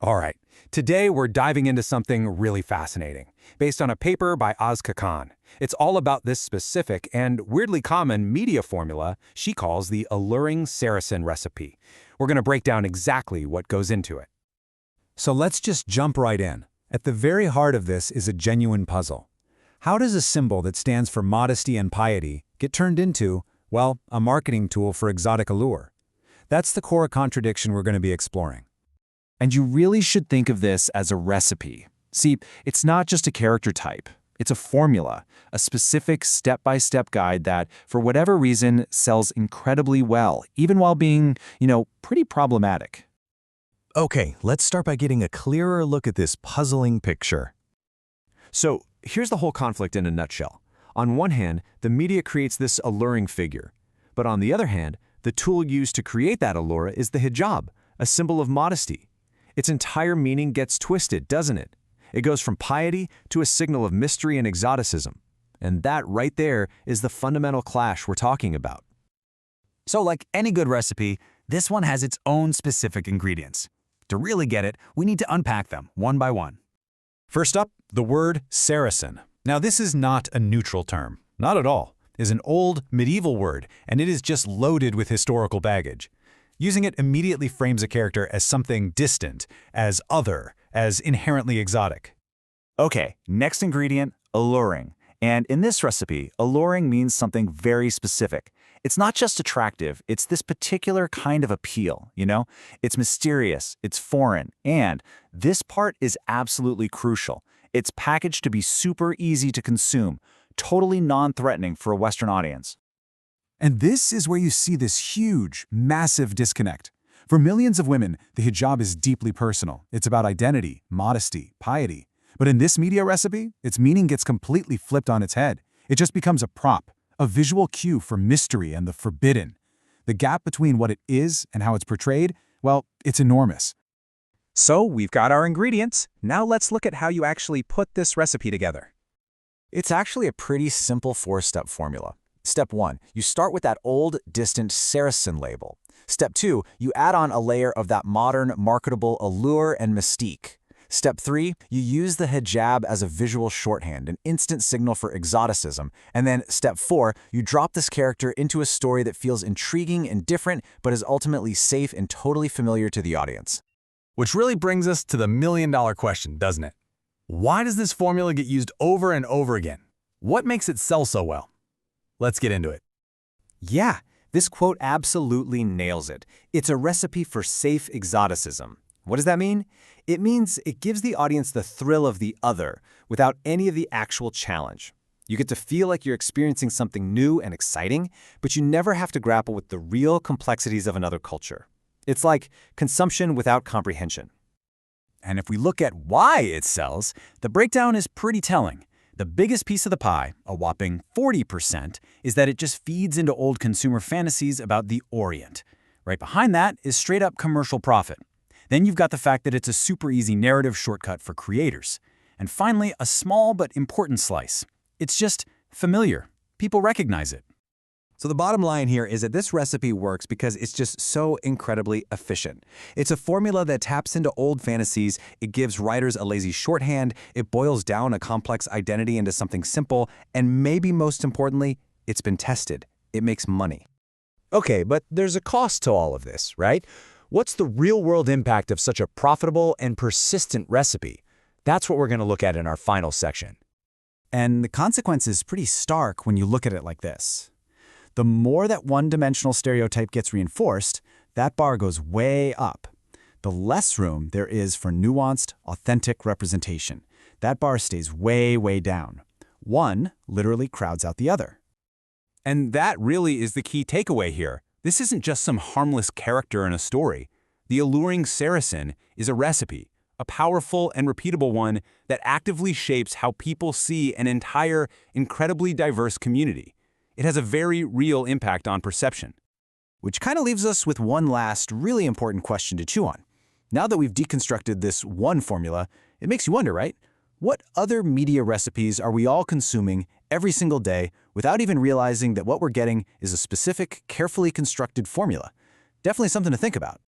All right, today we're diving into something really fascinating, based on a paper by Azka Khan. It's all about this specific and weirdly common media formula she calls the Alluring Saracen recipe. We're going to break down exactly what goes into it. So let's just jump right in. At the very heart of this is a genuine puzzle. How does a symbol that stands for modesty and piety get turned into, well, a marketing tool for exotic allure? That's the core contradiction we're going to be exploring. And you really should think of this as a recipe. See, it's not just a character type. It's a formula, a specific step-by-step guide that, for whatever reason, sells incredibly well, even while being, pretty problematic. Okay, let's start by getting a clearer look at this puzzling picture. So, here's the whole conflict in a nutshell. On one hand, the media creates this alluring figure. But on the other hand, the tool used to create that allure is the hijab, a symbol of modesty. Its entire meaning gets twisted, doesn't it? It goes from piety to a signal of mystery and exoticism. And that right there is the fundamental clash we're talking about. So like any good recipe, this one has its own specific ingredients. To really get it, we need to unpack them one by one. First up, the word Saracen. Now this is not a neutral term. Not at all. It is an old, medieval word, and it is just loaded with historical baggage. Using it immediately frames a character as something distant, as other, as inherently exotic. Okay, next ingredient, alluring. And in this recipe, alluring means something very specific. It's not just attractive, it's this particular kind of appeal, It's mysterious, it's foreign, and this part is absolutely crucial. It's packaged to be super easy to consume, totally non-threatening for a Western audience. And this is where you see this huge, massive disconnect. For millions of women, the hijab is deeply personal. It's about identity, modesty, piety. But in this media recipe, its meaning gets completely flipped on its head. It just becomes a prop, a visual cue for mystery and the forbidden. The gap between what it is and how it's portrayed, well, it's enormous. So we've got our ingredients. Now let's look at how you actually put this recipe together. It's actually a pretty simple four-step formula. Step 1, you start with that old, distant Saracen label. Step 2, you add on a layer of that modern, marketable allure and mystique. Step 3, you use the hijab as a visual shorthand, an instant signal for exoticism. And then Step 4, you drop this character into a story that feels intriguing and different, but is ultimately safe and totally familiar to the audience. Which really brings us to the million-dollar question, doesn't it? Why does this formula get used over and over again? What makes it sell so well? Let's get into it. Yeah, this quote absolutely nails it. It's a recipe for safe exoticism. What does that mean? It means it gives the audience the thrill of the other without any of the actual challenge. You get to feel like you're experiencing something new and exciting, but you never have to grapple with the real complexities of another culture. It's like consumption without comprehension. And if we look at why it sells, the breakdown is pretty telling. The biggest piece of the pie, a whopping 40%, is that it just feeds into old consumer fantasies about the Orient. Right behind that is straight-up commercial profit. Then you've got the fact that it's a super easy narrative shortcut for creators. And finally, a small but important slice. It's just familiar. People recognize it. So the bottom line here is that this recipe works because it's just so incredibly efficient. It's a formula that taps into old fantasies, it gives writers a lazy shorthand, it boils down a complex identity into something simple, and maybe most importantly, it's been tested. It makes money. Okay, but there's a cost to all of this, right? What's the real-world impact of such a profitable and persistent recipe? That's what we're going to look at in our final section. And the consequence is pretty stark when you look at it like this. The more that one-dimensional stereotype gets reinforced, that bar goes way up. The less room there is for nuanced, authentic representation. That bar stays way, way down. One literally crowds out the other. And that really is the key takeaway here. This isn't just some harmless character in a story. The Alluring Saracen is a recipe, a powerful and repeatable one that actively shapes how people see an entire, incredibly diverse community. It has a very real impact on perception. Which kind of leaves us with one last, really important question to chew on. Now that we've deconstructed this one formula, it makes you wonder, right? What other media recipes are we all consuming every single day without even realizing that what we're getting is a specific, carefully constructed formula? Definitely something to think about.